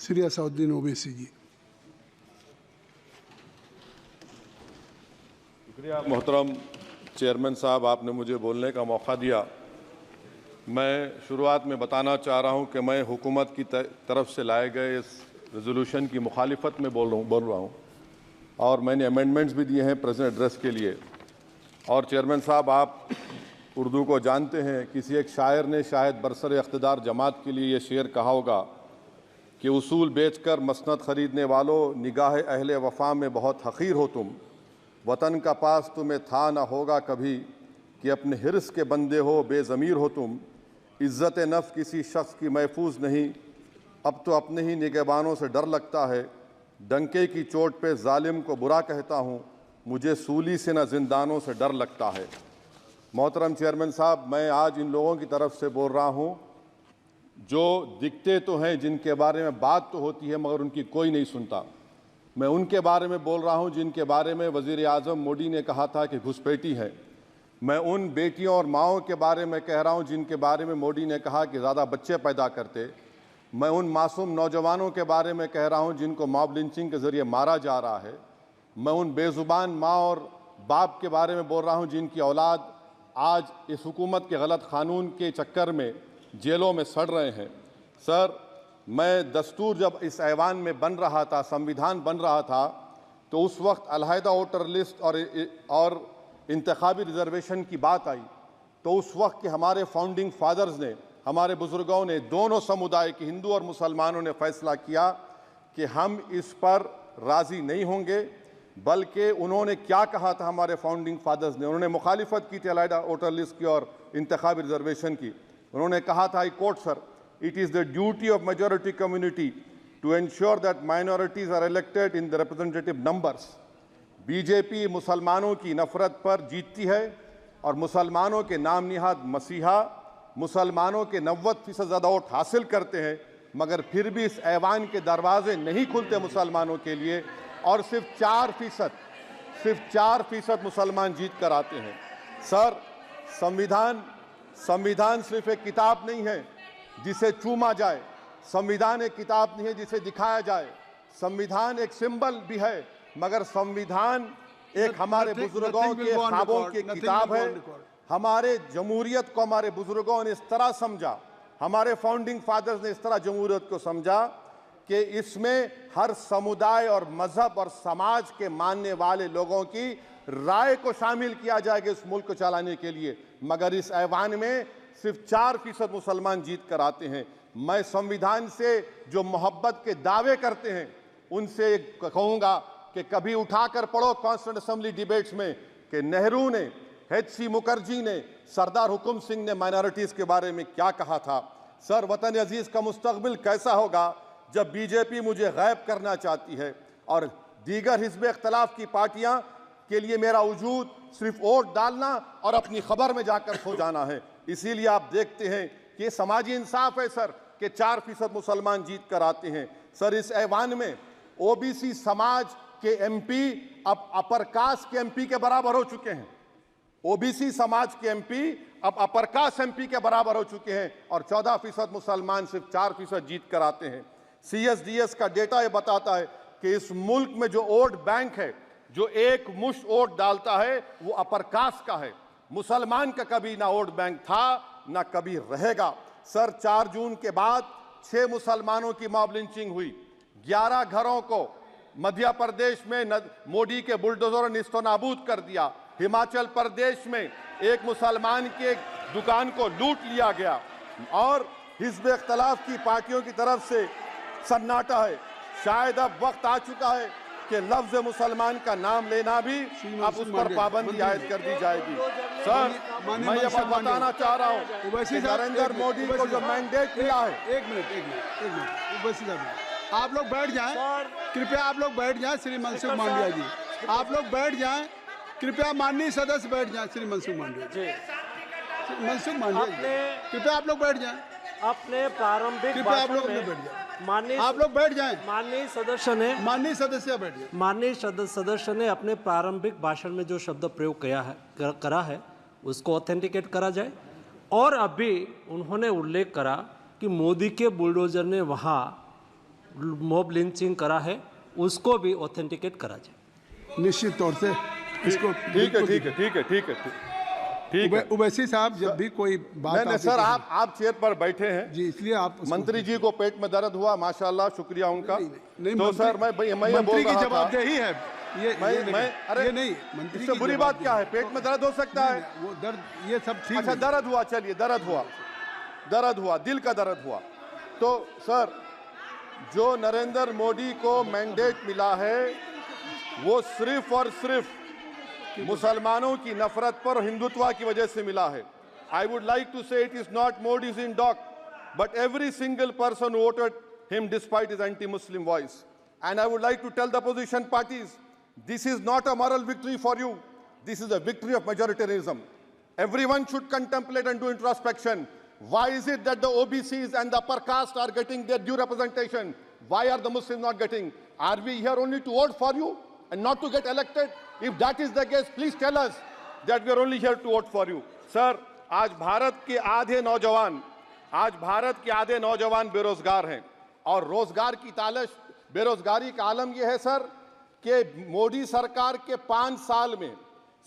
श्री असाउद्दीन ओवैसी जी। शुक्रिया मोहतरम चेयरमैन साहब, आपने मुझे बोलने का मौका दिया। मैं शुरुआत में बताना चाह रहा हूं कि मैं हुकूमत की तरफ से लाए गए इस रेजोल्यूशन की मुखालिफत में बोल रहा हूं और मैंने अमेंडमेंट्स भी दिए हैं प्रेजेंट एड्रेस के लिए। और चेयरमैन साहब, आप उर्दू को जानते हैं। किसी एक शायर ने शायद बरसर इख्तिदार जमात के लिए ये शेर कहा होगा कि उसूल बेचकर मसनद ख़रीदने वालों, निगाह अहले वफ़ा में बहुत हक़ीर हो तुम। वतन का पास तुम्हें था न होगा कभी कि अपने हिर्स के बंदे हो, बेज़मीर हो तुम। इज़्ज़त नफ्स किसी शख्स की महफूज नहीं, अब तो अपने ही निगहबानों से डर लगता है। डंके की चोट पे जालिम को बुरा कहता हूँ, मुझे सूली से न जिंदानों से डर लगता है। मोहतरम चेयरमैन साहब, मैं आज इन लोगों की तरफ से बोल रहा हूँ जो दिखते तो हैं, जिनके बारे में बात तो होती है मगर उनकी कोई नहीं सुनता। मैं उनके बारे में बोल रहा हूँ जिनके बारे में वज़ीर आज़म मोदी ने कहा था कि घुसपैठी है। मैं उन बेटियों और माओं के बारे में कह रहा हूँ जिनके बारे में मोदी ने कहा कि ज़्यादा बच्चे पैदा करते। मैं उन मासूम नौजवानों के बारे में कह रहा हूँ जिनको मॉब लिंचिंग के ज़रिए मारा जा रहा है। मैं उन बेज़ुबान माँ और बाप के बारे में बोल रहा हूँ जिनकी औलाद आज इस हुकूमत के गलत कानून के चक्कर में जेलों में सड़ रहे हैं। सर, मैं दस्तूर जब इस ऐवान में बन रहा था, संविधान बन रहा था, तो उस वक्त अलहदा वोटर लिस्ट और इंतखाबी रिजर्वेशन की बात आई तो उस वक्त के हमारे फाउंडिंग फादर्स ने, हमारे बुजुर्गों ने, दोनों समुदाय के हिंदू और मुसलमानों ने फैसला किया कि हम इस पर राज़ी नहीं होंगे। बल्कि उन्होंने क्या कहा था हमारे फाउंडिंग फादर्स ने, उन्होंने मुखालिफत की थी अलहदा वोटर लिस्ट की और इंतखाबी रिजर्वेशन की। उन्होंने कहा था, I quote sir, it is the duty of majority community to ensure that minorities are elected in the representative numbers. BJP मुसलमानों की नफरत पर जीतती है और मुसलमानों के नाम निहाद मसीहा मुसलमानों के 90% ज़्यादा वोट हासिल करते हैं, मगर फिर भी इस ऐवान के दरवाजे नहीं खुलते मुसलमानों के लिए और सिर्फ 4% मुसलमान जीत कर आते हैं। सर, संविधान सिर्फ एक किताब नहीं है जिसे चूमा जाए, संविधान एक किताब नहीं है जिसे दिखाया जाए, संविधान एक सिंबल भी है, मगर संविधान एक हमारे बुजुर्गों के ख्वाबों की किताब है। हमारे जमहूरियत को हमारे बुजुर्गों ने इस तरह समझा, हमारे फाउंडिंग फादर्स ने इस तरह जमहूरियत को समझा कि इसमें हर समुदाय और मजहब और समाज के मानने वाले लोगों की राय को शामिल किया जाएगा इस मुल्क को चलाने के लिए। मगर इस ऐवान में सिर्फ 4% मुसलमान जीत कर आते हैं। मैं संविधान से जो मोहब्बत के दावे करते हैं उनसे कहूँगा कि कभी उठाकर पढ़ो कॉन्स्टिट्यूएंट असेंबली डिबेट्स में कि नेहरू ने, H.C. मुखर्जी ने, सरदार हुकुम सिंह ने माइनॉरिटीज़ के बारे में क्या कहा था। सर, वतन अजीज़ का मुस्तकबिल कैसा होगा जब बीजेपी मुझे गायब करना चाहती है और दीगर हिज़्ब इख्तिलाफ की पार्टियां के लिए मेरा वजूद सिर्फ वोट डालना और अपनी खबर में जाकर सो जाना है। इसीलिए आप देखते हैं कि समाजी इंसाफ है सर कि 4% मुसलमान जीत कर आते हैं। सर, इस ऐवान में ओबीसी समाज के एमपी अब अपर कास्ट के एमपी के बराबर हो चुके हैं। ओबीसी समाज के एमपी अब अपर कास्ट एमपी के बराबर हो चुके हैं और 14% मुसलमान सिर्फ 4% जीत कर आते हैं। CSDS का डेटा ये बताता है कि इस मुल्क में जो वोट बैंक है, जो एक मुश्त वोट डालता है, वो अपर कास्ट का है। मुसलमान का कभी ना वोट बैंक था ना कभी रहेगा। सर, 4 जून के बाद 6 मुसलमानों की मॉब लिंचिंग हुई, 11 घरों को मध्य प्रदेश में मोदी के बुलडोजर ने निस्तो नाबूद कर दिया। हिमाचल प्रदेश में एक मुसलमान की एक दुकान को लूट लिया गया और हिज़्ब इख्तिलाफ की पार्टियों की तरफ से सन्नाटा है। शायद अब वक्त आ चुका है कि लफ्ज़ मुसलमान का नाम लेना भी अब उस पर पाबंदी आयद कर दी जाएगी। सर, मैं ये बात बताना चाह रहा हूँ कि नरेंद्र मोदी को जो मैंडेट मिला है। एक मिनट, आप लोग बैठ जाएं, कृपया आप लोग बैठ जाएं। श्री मनसुख मांडविया जी, आप लोग बैठ जाएं, कृपया माननीय सदस्य बैठ जाएं। श्री मनसुख मांडविया जी, मनसुख मांडविया जी, कृपया आप लोग बैठ जाएं। अपने प्रारंभिक कृपया आप लोग बैठ जाएं। आप लोग बैठ जाएं। माननीय सदस्य ने अपने प्रारंभिक भाषण में जो शब्द प्रयोग करा है उसको ऑथेंटिकेट करा जाए। और अभी उन्होंने उल्लेख करा कि मोदी के बुलडोजर ने वहाँ मॉब लिंचिंग करा है उसको भी ऑथेंटिकेट करा जाए। निश्चित तौर से इसको ठीक है। उवैसी साहब जब भी कोई बात नहीं सर, आप चेयर पर बैठे हैं जी, इसलिए आप मंत्री जी को पेट में दर्द हुआ, माशाल्लाह, शुक्रिया उनका। नहीं, तो सर मैं ये बोल मंत्री की रहा था, जवाबदेही है अरे ये नहीं, मंत्री इससे की बुरी बात क्या है? पेट में दर्द हो सकता है, वो दर्द ये सब ठीक अच्छा है। दर्द हुआ, चलिए दर्द हुआ, दिल का दर्द हुआ। तो सर जो नरेंद्र मोदी को मैंडेट मिला है वो सिर्फ और सिर्फ मुसलमानों की नफरत पर हिंदुत्व की वजह से मिला है। I would like to say it is not Modi's in doc but every single person voted him despite his anti Muslim voice. And I would like to tell the opposition parties, this is not a moral victory for you, this is a victory of majoritarianism. Everyone should contemplate and do introspection. Why is it that the OBCs and the upper caste are getting their due representation? Why are the Muslims not getting? Are we here only to vote for you and not to get elected? If that is the case, please tell us that we are only here to vote for you. Sir, आज भारत के आधे नौजवान बेरोजगार हैं और रोजगार की तालाश, बेरोजगारी का आलम यह है सर कि मोदी सरकार के 5 साल में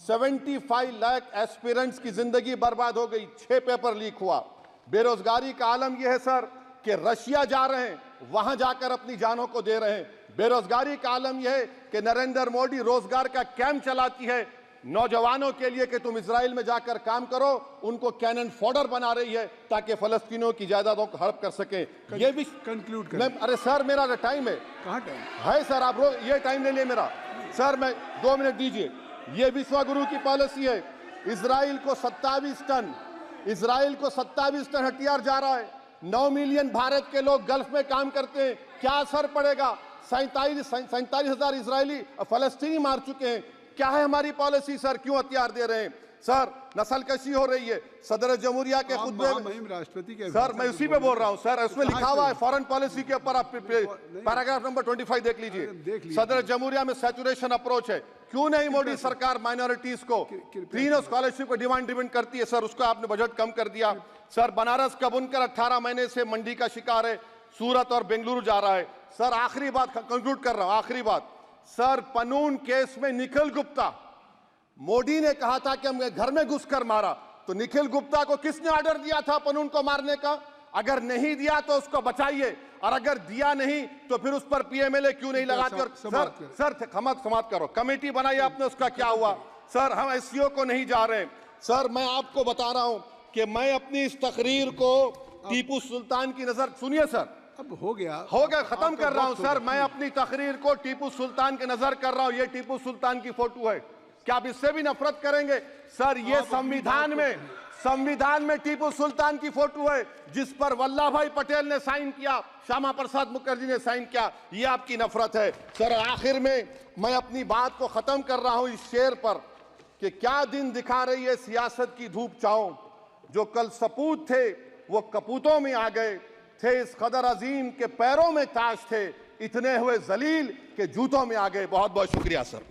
75 लाख एस्पिरेंट्स की जिंदगी बर्बाद हो गई, 6 पेपर लीक हुआ। बेरोजगारी का आलम यह है सर कि रशिया जा रहे हैं, वहां जाकर अपनी जानों को दे रहे हैं। बेरोजगारी का आलम यह है कि नरेंद्र मोदी रोजगार का कैंप चलाती है नौजवानों के लिए कि तुम इजराइल में जाकर काम करो, उनको कैनन फॉडर बना रही है ताकि फलस्तीनियों की जायदादों को हड़प कर सके। ये भी कंक्लूड करें। अरे सर मेरा टाइम है, कहाँ टाइम है सर? आप ये टाइम ले लिए मेरा सर, मैं 2 मिनट दीजिए। ये विश्वगुरु की पॉलिसी है। इजराइल को 27 टन हथियार जा रहा है। 9 मिलियन भारत के लोग गल्फ में काम करते हैं, क्या असर पड़ेगा? 47,000 इजरायली फलस्तीनी मार चुके हैं। क्या है हमारी पॉलिसी सर? क्यों हथियार दे रहे हैं सर? नस्लकशी हो रही है। सदर जमहूरिया के खुतबे में राष्ट्रपति के सर, मैं उसी पे बोल रहा हूं सर, उसमें लिखा हुआ है फॉरेन पॉलिसी के ऊपर, आप पैराग्राफ नंबर 25 देख लीजिए। सदर जमहूरिया में सैचुरेशन अप्रोच है। क्यों नहीं मोदी सरकार माइनॉरिटीज को तीनों स्कॉलरशिप को डिमांड करती है सर? उसको आपने बजट कम कर दिया सर। बनारस का बुनकर 18 महीने से मंडी का शिकार है, सूरत और बेंगलुरु जा रहा है सर। आखिरी बात कंक्लूड कर रहा हूं, आखिरी बात सर, पनून केस में निखिल गुप्ता, मोदी ने कहा था कि हमने घर में घुसकर मारा, तो निखिल गुप्ता को किसने ऑर्डर दिया था पनून को मारने का? अगर नहीं दिया तो उसको बचाइए, और अगर दिया नहीं तो फिर उस पर पीएमएलए क्यों नहीं लगाकर? सर समाप्त करो। कमेटी बनाई आपने, उसका क्या हुआ? सर हम एससीओ को नहीं जा रहे सर। मैं आपको बता रहा हूं कि मैं अपनी इस तकरीर को टीपू सुल्तान की नजर, सुनिए सर, अब हो गया, खत्म कर रहा हूं सर। मैं अपनी तकरीर को टीपू सुल्तान के नजर कर रहा हूं। ये टीपू सुल्तान की फोटो है, क्या आप इससे भी नफरत करेंगे सर? ये संविधान में टीपू सुल्तान की फोटो है जिस पर वल्लभ भाई पटेल ने साइन किया, श्यामा प्रसाद मुखर्जी ने साइन किया। ये आपकी नफरत है सर। आखिर में मैं अपनी बात को खत्म कर रहा हूं इस शेर पर कि क्या दिन दिखा रही है सियासत की धूप छांव। जो कल सपूत थे वो कपूतों में आ गए थे, इस कदर अजीम के पैरों में ताज थे, इतने हुए जलील के जूतों में आ गए। बहुत बहुत शुक्रिया सर।